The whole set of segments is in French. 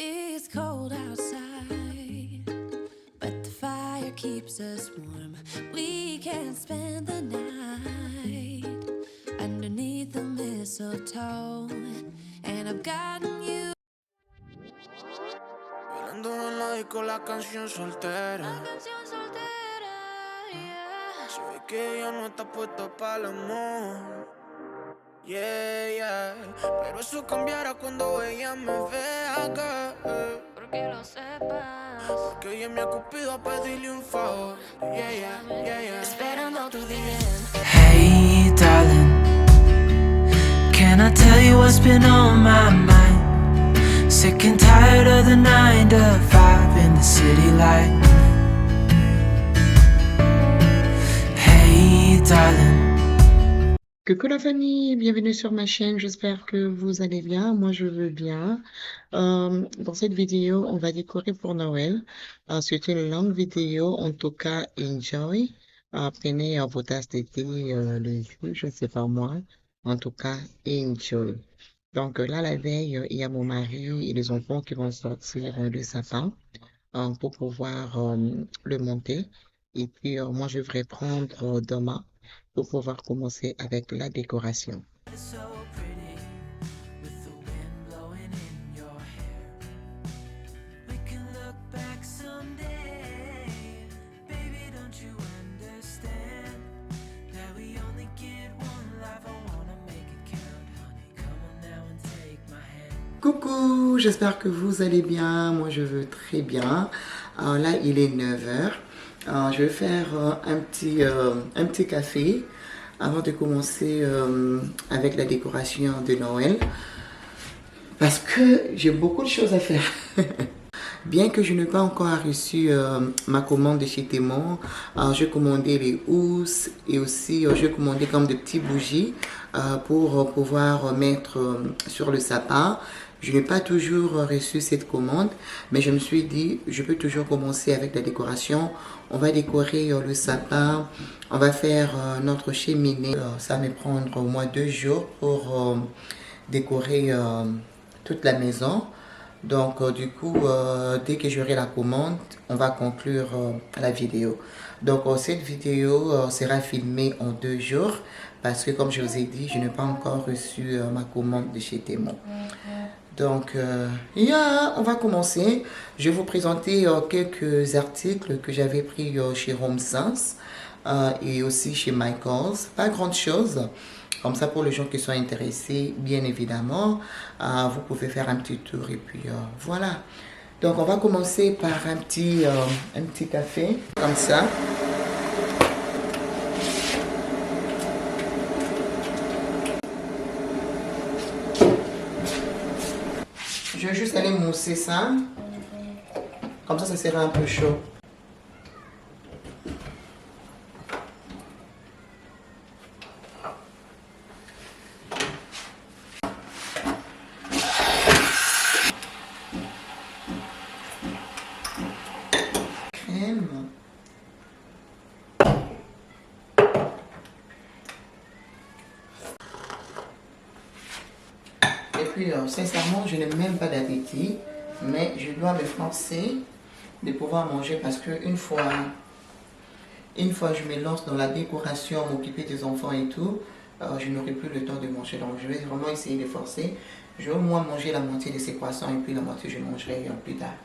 It's cold outside, but the fire keeps us warm. We can spend the night underneath the mistletoe, and I've gotten you. Bailando en la disco la canción soltera. Yeah. Se ve que ella no está puesta para el amor. Yeah, yeah. Pero eso cambiará cuando ella me vea acá. Porque lo sepas. Porque ella me ha cupido a pedirle un favor. Yeah, yeah, yeah, yeah. Esperando tu día. Hey darling, can I tell you what's been on my mind? Sick and tired of the 9 to 5 in the city life. Hey darling. Coucou la famille, bienvenue sur ma chaîne, j'espère que vous allez bien, moi je veux bien. Dans cette vidéo, on va décorer pour Noël. C'est une longue vidéo, en tout cas, enjoy. Prenez vos tasses d'été, le jus, je sais pas moi. En tout cas, enjoy. Donc là, la veille, il y a mon mari et les enfants qui vont sortir le sapin pour pouvoir le monter. Et puis, moi, je vais prendre demain pour pouvoir commencer avec la décoration. So pretty with the wind blowing in your hair. We can look back someday. Baby, don't you understand that we only get one life? I wanna make it count, honey. Come on now and take my hand. Coucou, j'espère que vous allez bien, moi je veux très bien. Là, il est 9 heures. Je vais faire un petit café avant de commencer avec la décoration de Noël. Parce que j'ai beaucoup de choses à faire. Bien que je n'ai pas encore reçu ma commande de chez Temu, j'ai commandé les housses et aussi j'ai commandé comme des petites bougies pour pouvoir mettre sur le sapin. Je n'ai pas toujours reçu cette commande, mais je me suis dit, je peux toujours commencer avec la décoration. On va décorer le sapin, on va faire notre cheminée. Ça va me prendre au moins 2 jours pour décorer toute la maison. Donc du coup, dès que j'aurai la commande, on va conclure la vidéo. Donc cette vidéo sera filmée en 2 jours parce que comme je vous ai dit, je n'ai pas encore reçu ma commande de chez Temu. Donc, on va commencer. Je vais vous présenter quelques articles que j'avais pris chez Home Sense et aussi chez Michaels. Pas grand chose. Comme ça, pour les gens qui sont intéressés, bien évidemment, vous pouvez faire un petit tour et puis voilà. Donc, on va commencer par un petit café, comme ça. Je vais juste aller mousser ça. Comme ça sera un peu chaud. Crème. Et puis, sincèrement, je n'ai même pas d'appétit, mais je dois me forcer de pouvoir manger parce que une fois je me lance dans la décoration, m'occuper des enfants et tout, je n'aurai plus le temps de manger. Donc, je vais vraiment essayer de forcer. Je vais au moins manger la moitié de ces poissons et puis la moitié, je mangerai plus tard.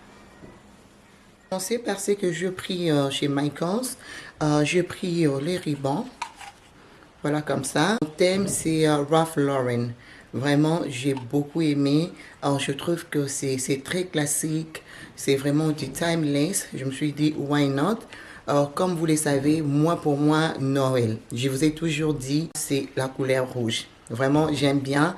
Je vais commencer par ce que je pris chez Michaels. J'ai pris les rubans. Voilà, comme ça. Le thème, c'est Ralph Lauren. Vraiment, j'ai beaucoup aimé. Alors, je trouve que c'est très classique. C'est vraiment du timeless. Je me suis dit, why not? Alors, comme vous le savez, pour moi, Noël. Je vous ai toujours dit, c'est la couleur rouge. Vraiment, j'aime bien.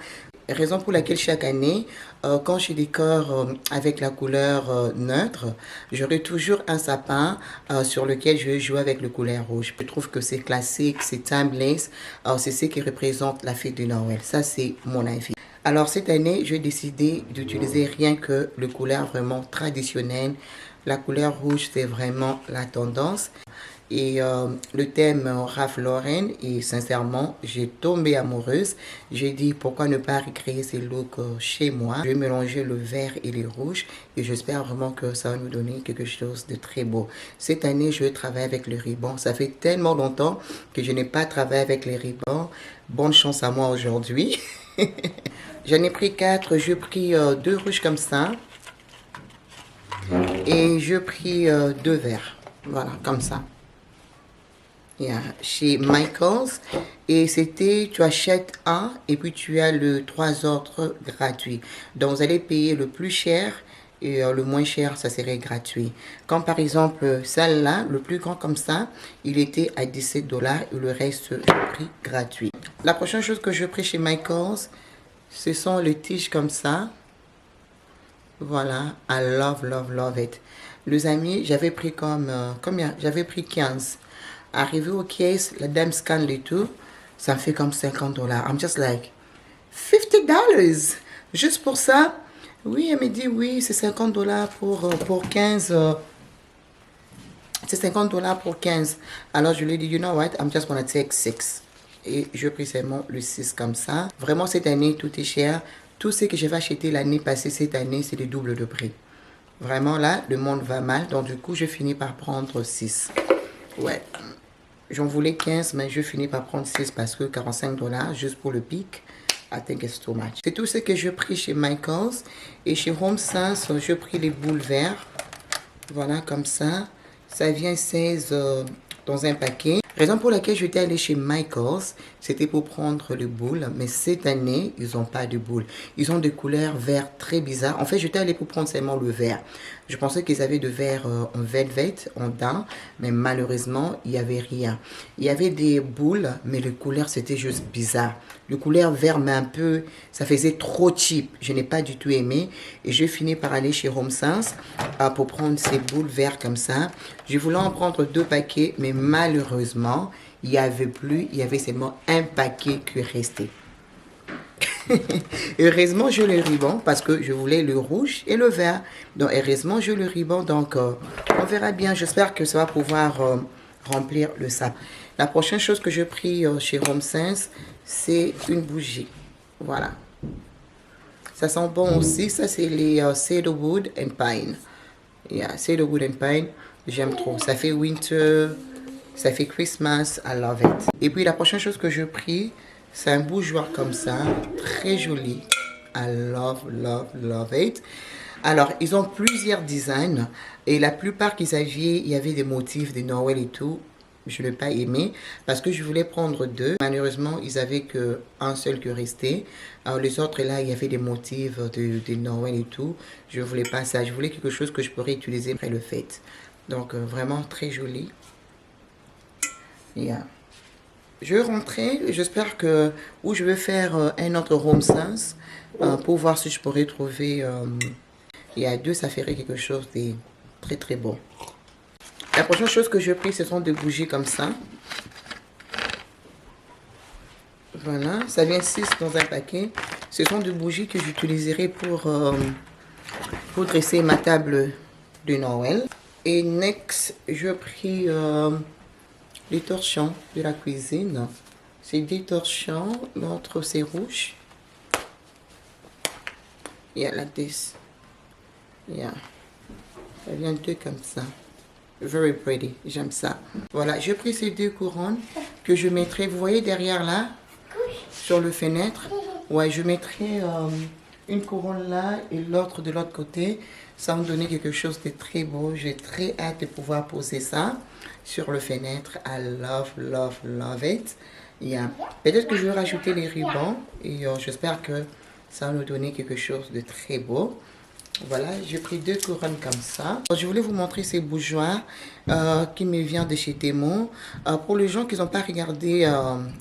Raison pour laquelle chaque année, quand je décore avec la couleur neutre, j'aurai toujours un sapin sur lequel je vais jouer avec le couleur rouge. Je trouve que c'est classique, c'est timeless. C'est ce qui représente la fête de Noël. Ça, c'est mon avis. Alors, cette année, j'ai décidé d'utiliser rien que le couleur vraiment traditionnel. La couleur rouge, c'est vraiment la tendance. et le thème Ralph Lauren, et sincèrement j'ai tombé amoureuse. J'ai dit pourquoi ne pas recréer ces looks chez moi. Je vais mélanger le vert et les rouges et j'espère vraiment que ça va nous donner quelque chose de très beau. Cette année je vais travailler avec le ruban. Ça fait tellement longtemps que je n'ai pas travaillé avec les rubans. Bonne chance à moi aujourd'hui. J'en ai pris 4, j'ai pris 2 rouges comme ça et j'ai pris 2 verts, voilà, comme ça. Yeah, chez Michaels, et c'était, tu achètes un et puis tu as le 3 autres gratuits. Donc vous allez payer le plus cher et le moins cher, ça serait gratuit. Comme par exemple celle-là, le plus grand comme ça, il était à 17 $ et le reste, je pris gratuit. La prochaine chose que je pris chez Michaels, ce sont les tiges comme ça. Voilà, I love, love, love it. Les amis, j'avais pris combien? J'avais pris 15. Arrivé au caisse, la dame scanne les tout, ça me fait comme 50 $. I'm just like, $50 juste pour ça? Oui, elle me dit, oui, c'est 50 $ pour 15. C'est 50 $ pour 15. Alors je lui ai dit, you know what, I'm just gonna take 6. Et je pris seulement le 6 comme ça. Vraiment, cette année, tout est cher. Tout ce que j'avais acheté l'année passée, cette année, c'est le double de prix. Vraiment, là, le monde va mal. Donc, du coup, je finis par prendre 6. Ouais. J'en voulais 15, mais je finis par prendre 6 parce que 45 $ juste pour le pic, I think it's too much. C'est tout ce que je pris chez Michaels. Et chez Home Sense, je pris les boules vertes. Voilà, comme ça. Ça vient 16 dans un paquet. Raison pour laquelle j'étais allée chez Michaels, c'était pour prendre les boules. Mais cette année, ils n'ont pas de boules. Ils ont des couleurs vert très bizarres. En fait, j'étais allée pour prendre seulement le vert. Je pensais qu'ils avaient de vert en velvet, en daim. Mais malheureusement, il n'y avait rien. Il y avait des boules, mais les couleurs, c'était juste bizarre. Le couleur vert, mais un peu, ça faisait trop cheap. Je n'ai pas du tout aimé. Et je finis par aller chez Home Sense pour prendre ces boules vertes comme ça. Je voulais en prendre 2 paquets, mais malheureusement, il n'y avait plus. Il y avait seulement un paquet qui restait. Heureusement, j'ai le ruban parce que je voulais le rouge et le vert. Donc, heureusement, j'ai le ruban. Donc, on verra bien. J'espère que ça va pouvoir remplir le sac. La prochaine chose que j'ai pris chez Home Sense, c'est une bougie. Voilà. Ça sent bon aussi. Ça, c'est les Cedarwood and Pine. Yeah, Cedarwood and Pine. J'aime trop. Ça fait winter. Ça fait Christmas. I love it. Et puis, la prochaine chose que j'ai pris, c'est un bougeoir comme ça. Très joli. I love, love, love it. Alors, ils ont plusieurs designs. Et la plupart qu'ils avaient, il y avait des motifs de Noël et tout. Je ne l'ai pas aimé parce que je voulais prendre 2. Malheureusement, ils n'avaient qu'un seul qui restait. Alors, les autres, là, il y avait des motifs de Noël et tout. Je ne voulais pas ça. Je voulais quelque chose que je pourrais utiliser après le fête. Donc, vraiment très joli. Yeah. Je vais rentrer. J'espère que... Ou je vais faire un autre Home Sense pour voir si je pourrais trouver... il y a 2, ça ferait quelque chose de très, très bon. La prochaine chose que je pris, ce sont des bougies comme ça. Voilà, ça vient 6 dans un paquet. Ce sont des bougies que j'utiliserai pour dresser ma table de Noël. Et next, je pris les torchons de la cuisine. C'est des torchons, l'autre c'est rouge. Yeah, like this. Yeah. Ça vient 2 comme ça. Very pretty, j'aime ça. Voilà, j'ai pris ces 2 couronnes que je mettrai, vous voyez derrière là, sur le fenêtre. Ouais, je mettrai une couronne là et l'autre de l'autre côté. Ça va me donner quelque chose de très beau. J'ai très hâte de pouvoir poser ça sur le fenêtre. I love, love, love it. Yeah. Peut-être que je vais rajouter les rubans et j'espère que ça va nous donner quelque chose de très beau. Voilà, j'ai pris 2 couronnes comme ça. Je voulais vous montrer ces bougeoirs qui me viennent de chez Temu. Pour les gens qui n'ont pas regardé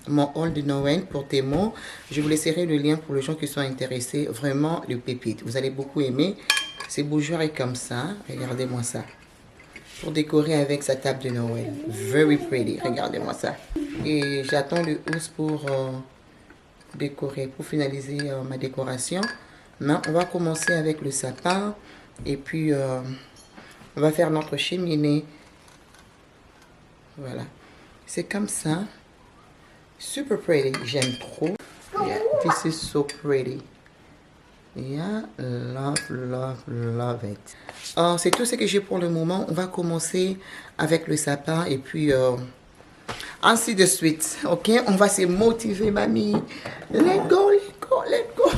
mon haul de Noël pour Temu, je vous laisserai le lien pour les gens qui sont intéressés. Vraiment, le pépite. Vous allez beaucoup aimer. Ces bougeoirs est comme ça. Regardez-moi ça. Pour décorer avec sa table de Noël. Very pretty. Regardez-moi ça. Et j'attends le housse pour décorer, pour finaliser ma décoration. Mais on va commencer avec le sapin et puis on va faire notre cheminée Voilà. C'est comme ça. Super pretty. J'aime trop. Yeah, this is so pretty. Yeah, love it. C'est tout ce que j'ai pour le moment. On va commencer avec le sapin et puis ainsi de suite. Ok, on va se motiver, mamie. Let's go, let's go, let's go.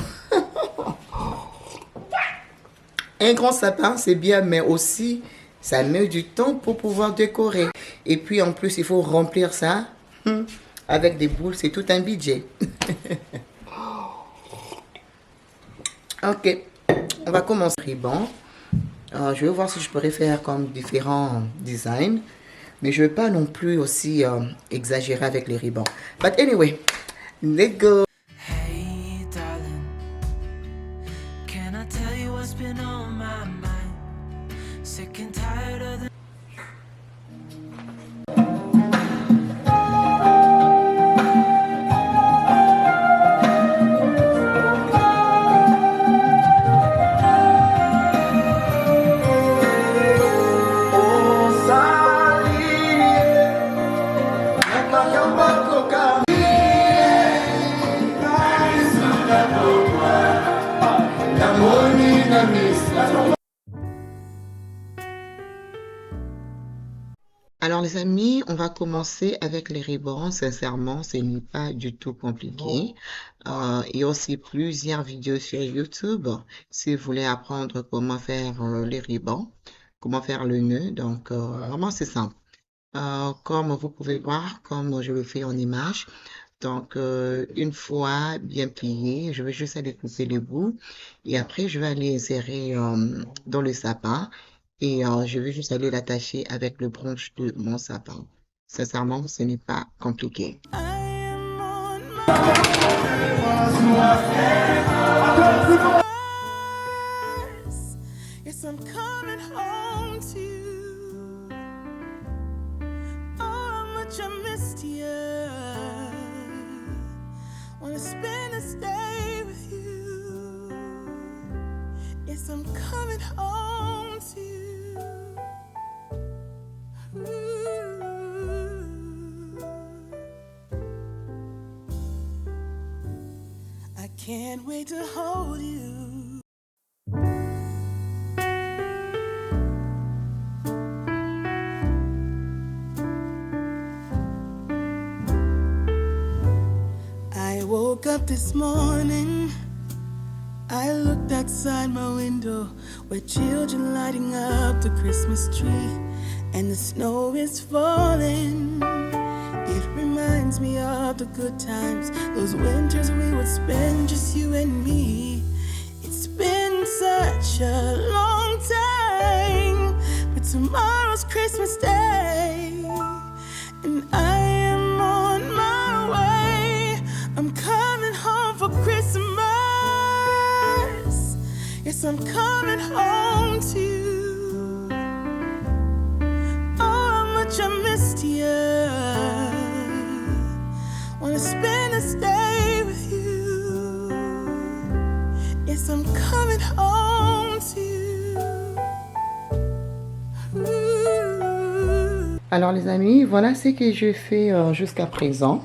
Un grand sapin, c'est bien, mais aussi, ça met du temps pour pouvoir décorer. Et puis, en plus, il faut remplir ça avec des boules. C'est tout un budget. Ok, on va commencer. Ruban. Je vais voir si je pourrais faire comme différents designs. Mais je ne vais pas non plus aussi exagérer avec les rubans. But anyway, let's go. Hey, darling, can I tell you what's been on my mind? Sick and tired of the Alors les amis, on va commencer avec les rubans. Sincèrement, ce n'est pas du tout compliqué. Il y a aussi plusieurs vidéos sur YouTube si vous voulez apprendre comment faire les rubans, comment faire le nœud. Donc vraiment c'est simple. Comme vous pouvez voir, comme je le fais en image. Donc une fois bien plié, je vais juste aller couper les bouts et après je vais aller insérer dans le sapin. Et je vais juste aller l'attacher avec le branche de mon sapin. Sincèrement, ce n'est pas compliqué. Yes, I'm coming home to you. Oh, how much I missed you. Wanna spend this day with you. Yes, I'm coming home to you. I can't wait to hold you. I woke up this morning. I looked outside my window where children lighting up the Christmas tree, and the snow is falling. It reminds me of the good times, those winters we would spend just you and me. It's been such a long time, but tomorrow's Christmas Day, and I am on my way. I'm coming home for Christmas. Yes, I'm coming home to you. Oh, how much I missed you. Wanna spend this day with you. Yes, I'm coming home to you. Alors les amis, voilà ce que je fais jusqu'à présent.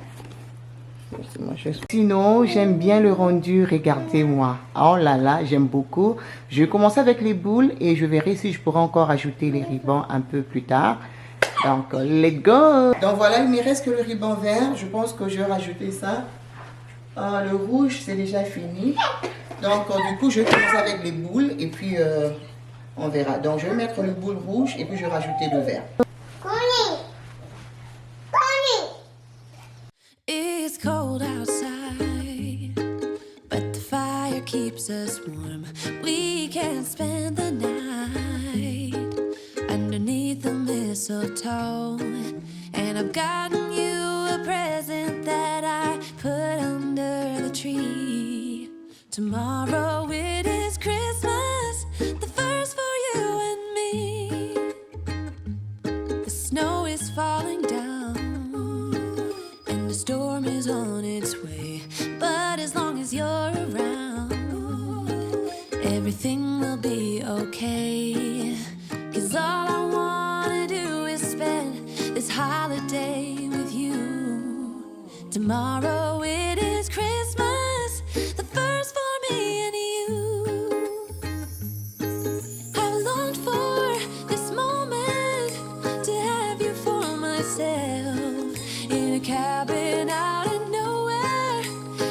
Sinon, j'aime bien le rendu, regardez-moi. Oh là là, j'aime beaucoup. Je vais commencer avec les boules et je verrai si je pourrais encore ajouter les rubans un peu plus tard. Donc, let's go! Donc voilà, il me reste que le ruban vert. Je pense que je vais rajouter ça. Le rouge, c'est déjà fini. Donc, du coup, je vais commencer avec les boules et puis on verra. Donc, je vais mettre le boule rouge et puis je vais rajouter le vert. It's cold outside, but the fire keeps us warm. We can spend the night underneath the mistletoe. And I've gotten you a present that I put under the tree. Tomorrow it is Christmas, the first for you and me. The snow is falling down. The storm is on its way, but as long as you're around, everything will be okay. 'Cause all I wanna do is spend this holiday Tomorrow it is Christmas, the first for me and you. I've longed for this moment to have you for myself in a cabin out of nowhere,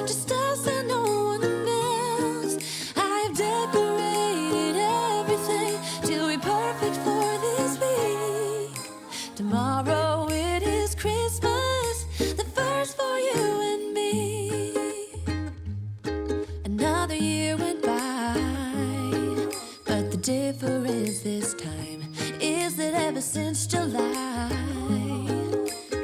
just us and no one else. I've decorated everything to be perfect for this week. Tomorrow it is Christmas, the first for you and me. Another year went by, but the difference this time is that ever since July,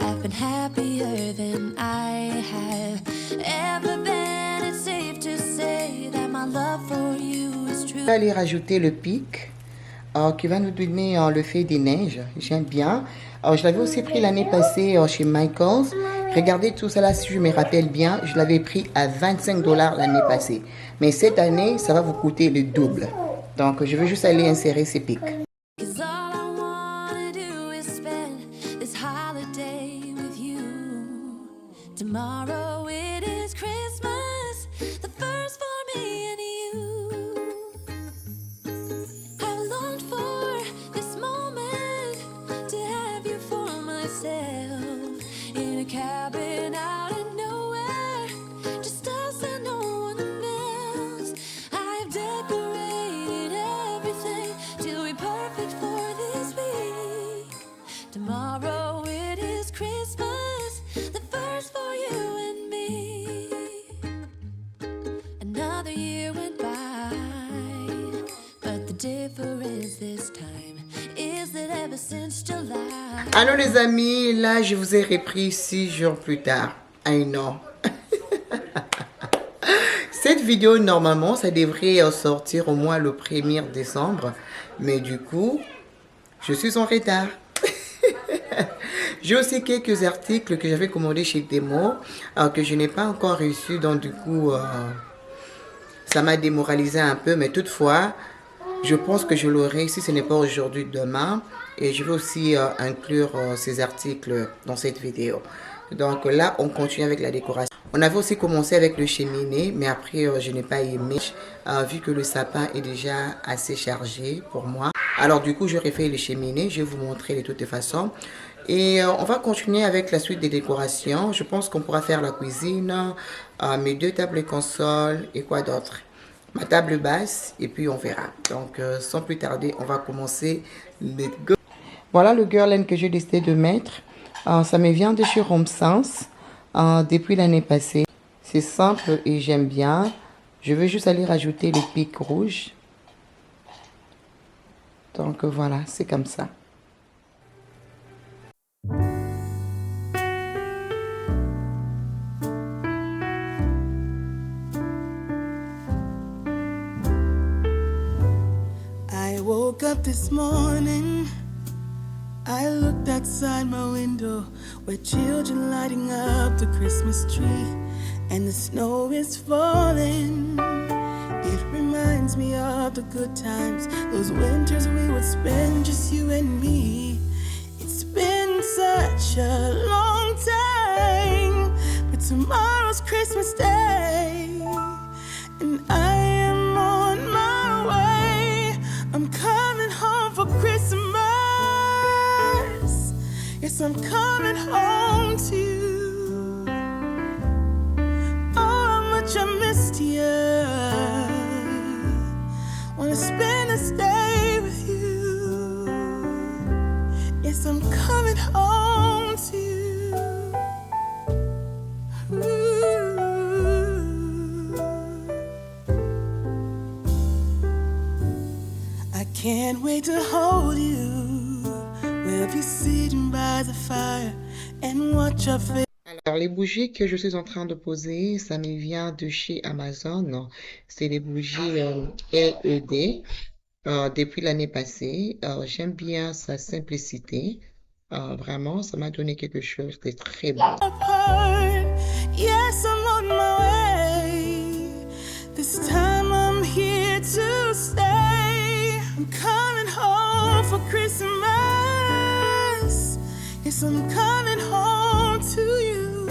I've been happier than I have ever been. It's safe to say that my love for you is true. On va aller rajouter le pic qui va nous donner le fait des neiges. J'aime bien. Je l'avais aussi pris l'année passée chez Michaels. Regardez tout ça là, si je me rappelle bien, je l'avais pris à 25 $ l'année passée. Mais cette année, ça va vous coûter le double. Donc, je vais juste aller insérer ces pics. 'Cause all I wanna do is spend this holiday with you. Tomorrow it is Christmas, the first for me and you. I've longed for this moment to have you for myself in a cabin out of nowhere, just us and no one else. I've decorated everything to be perfect for this week. Tomorrow it is Christmas, the first for you and me. Another year went by, but the difference this time is that ever since July. Alors les amis, là je vous ai repris 6 jours plus tard. I know. Cette vidéo normalement ça devrait sortir au moins le 1er décembre. Mais du coup, je suis en retard. J'ai aussi quelques articles que j'avais commandés chez Temu que je n'ai pas encore reçus. Donc du coup, ça m'a démoralisé un peu. Mais toutefois, je pense que je l'aurai si ce n'est pas aujourd'hui, demain. Et je vais aussi inclure ces articles dans cette vidéo. Donc là, on continue avec la décoration. On avait aussi commencé avec le cheminée, mais après, je n'ai pas aimé, vu que le sapin est déjà assez chargé pour moi. Alors du coup, je refais le cheminée. Je vais vous montrer de toutes les façons. Et on va continuer avec la suite des décorations. Je pense qu'on pourra faire la cuisine, mes 2 tables console et quoi d'autre. Ma table basse et puis on verra. Donc sans plus tarder, on va commencer. Let's go. Voilà le girl que j'ai décidé de mettre. Ça me vient de chez Home Sense depuis l'année passée. C'est simple et j'aime bien. Je vais juste aller rajouter les pics rouges. Donc voilà, c'est comme ça. I woke up this morning, I looked outside my window where children lighting up the Christmas tree and the snow is falling. It reminds me of the good times, those winters we would spend just you and me. It's been such a long time, but tomorrow's Christmas Day and I am on my way. I'm coming home for Christmas. Yes, I'm coming home to you. Oh, how much I missed you. Wanna spend this day with you. Yes, I'm coming home to you. Ooh. I can't wait to hold you. We'll be sitting by the fire and watch our face. Alors, les bougies que je suis en train de poser, ça me vient de chez Amazon. C'est des bougies LED depuis l'année passée. J'aime bien sa simplicité. Vraiment, ça m'a donné quelque chose de très beau. Yes, I'm on my way. This time I'm here to stay. I'm coming home for Christmas. Yes, I'm coming home to you.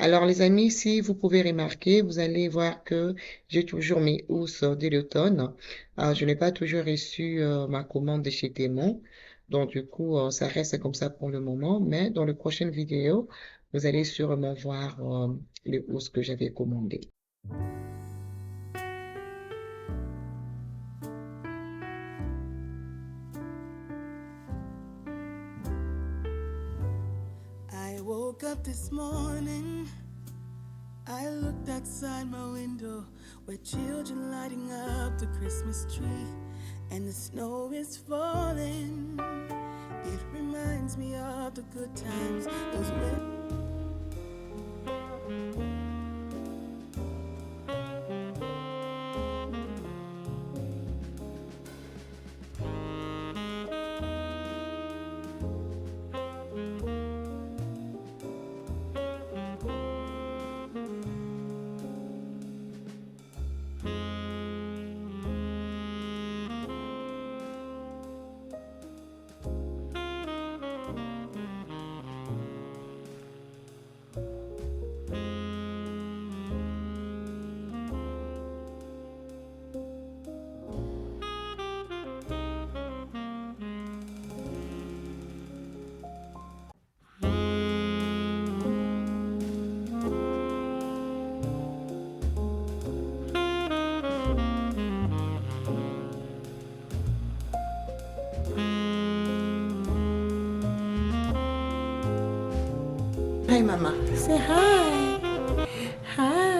Alors, les amis, si vous pouvez remarquer, vous allez voir que j'ai toujours mes housses de l'automne. Je n'ai pas toujours reçu ma commande de chez Temu. Donc, du coup, ça reste comme ça pour le moment. Mais dans les prochaines vidéos, vous allez sûrement voir les housses que j'avais commandées. I woke up this morning. I looked outside my window where children lighting up the Christmas tree and the snow is falling. It reminds me of the good times, those when Hi, Mama. Say hi. Hi.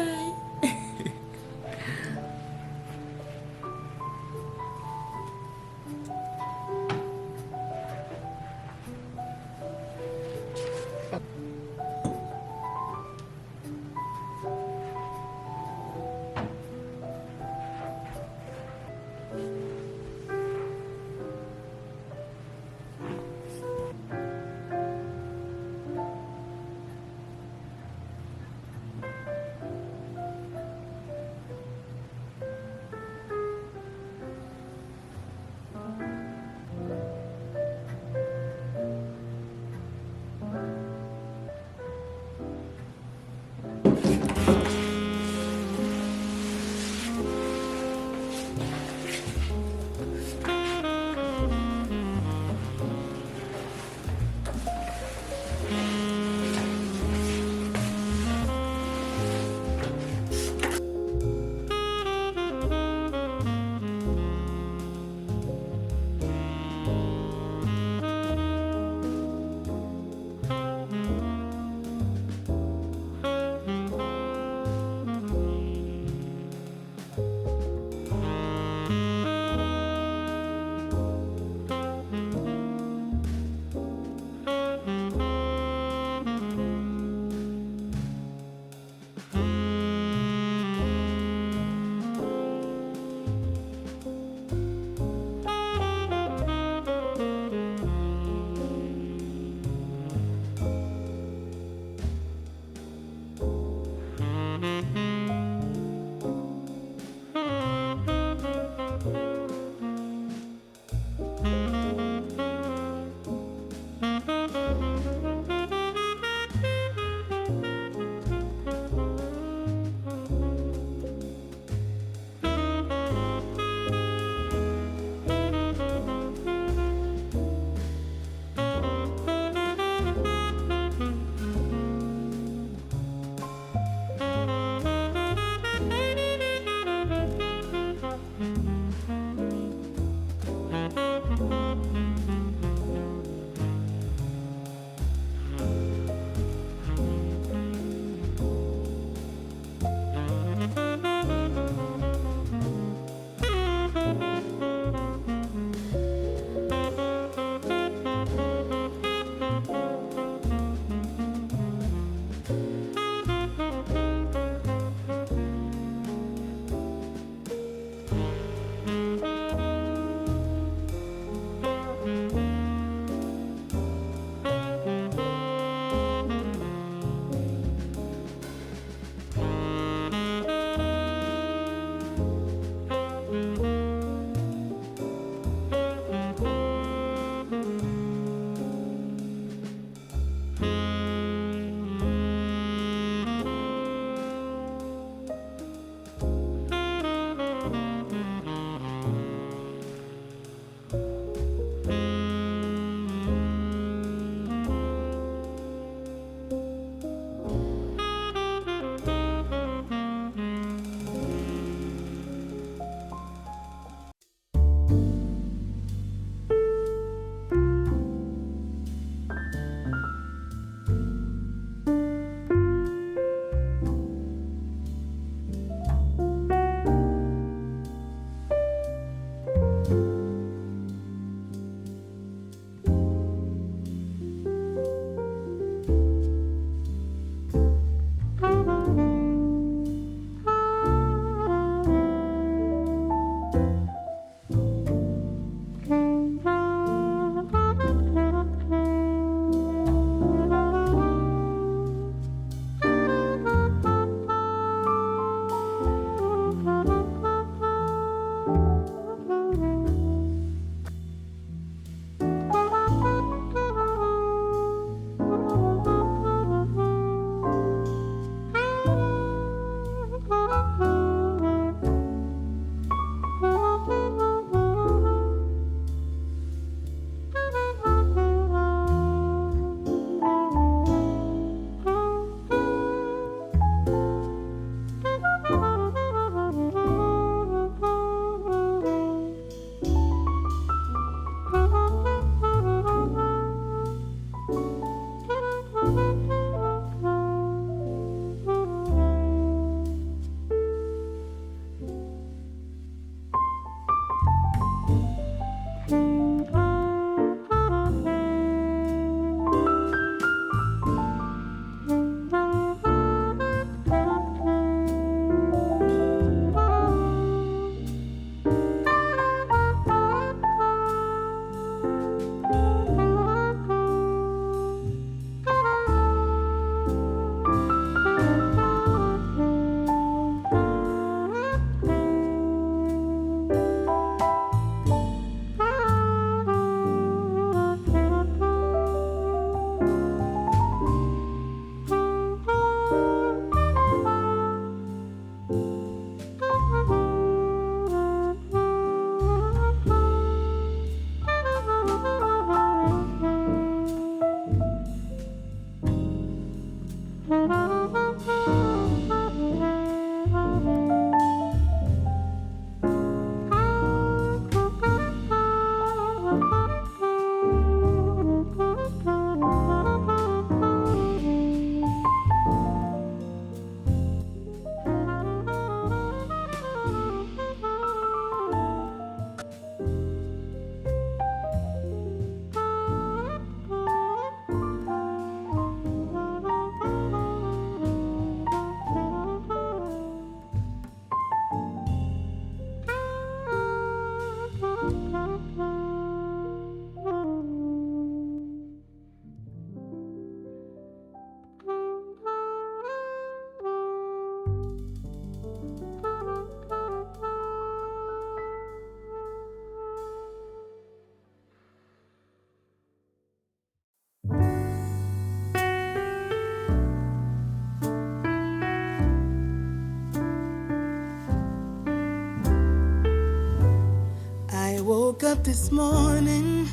up this morning,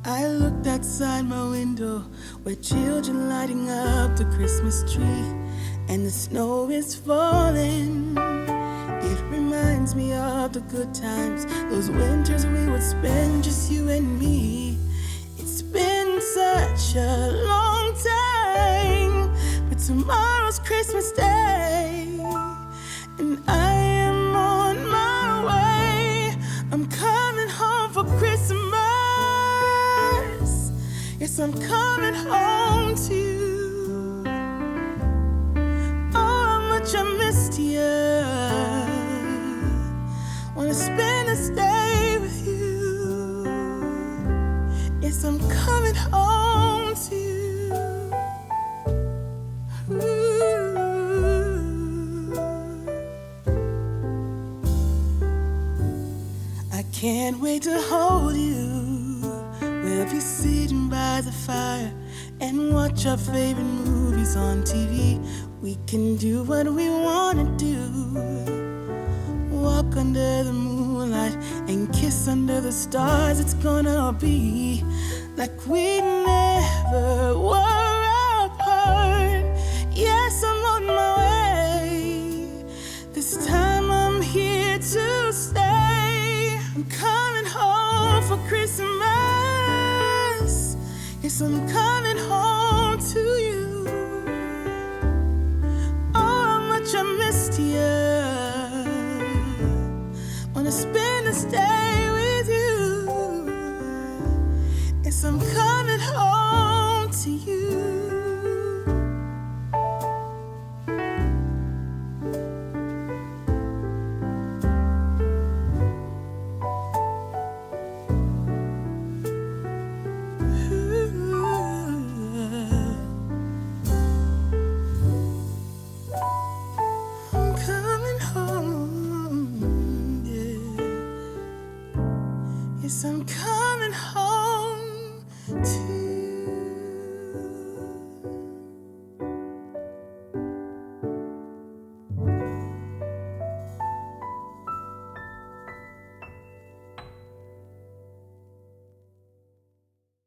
I looked outside my window where children lighting up the Christmas tree and the snow is falling. It reminds me of the good times, those winters we would spend just you and me. It's been such a long time, but tomorrow's Christmas Day, and I am on my way. I'm coming home for Christmas. Yes, I'm coming home to you. Oh, how much I missed you. Wanna spend this day with you. Yes, I'm coming home to you. Ooh. I can't wait to hold you. We'll be sitting by the fire and watch our favorite movies on TV. We can do what we wanna do. Walk under the moonlight and kiss under the stars. It's gonna be like we never were apart. Yes, I'm on my way. This time I'm here to stay. I'm coming home for Christmas. Yes, I'm coming home to you. Oh, how much I missed you. Wanna spend this day with you. Yes, I'm coming home to you. I'm coming home, yeah. Yes, I'm coming home to you.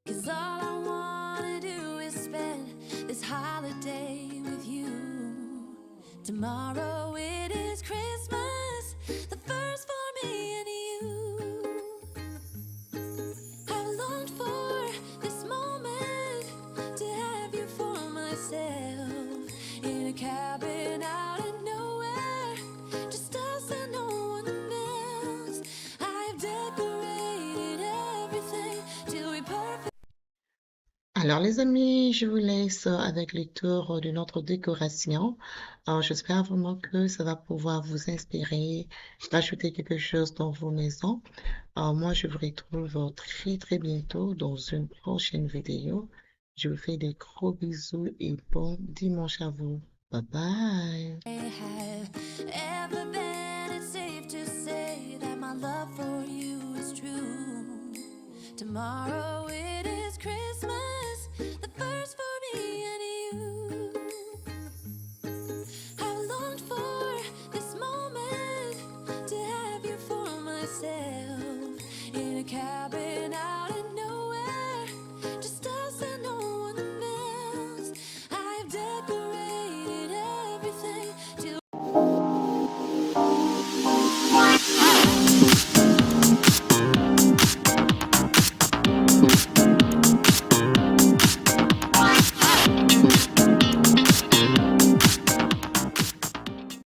Cause all I wanna do is spend this holiday with you. Tomorrow it is Christmas, the first for me and you. I've longed for this moment to have you for myself in a cabin out of nowhere, just us and no one else. I've decorated everything to be perfect. Alors les amis, je vous laisse avec le tour de notre décoration. Alors, j'espère vraiment que ça va pouvoir vous inspirer, rajouter quelque chose dans vos maisons. Alors, moi, je vous retrouve très très bientôt dans une prochaine vidéo. Je vous fais des gros bisous et bon dimanche à vous. Bye bye. Have ever been, it's safe to say that my love for you is true. Tomorrow it is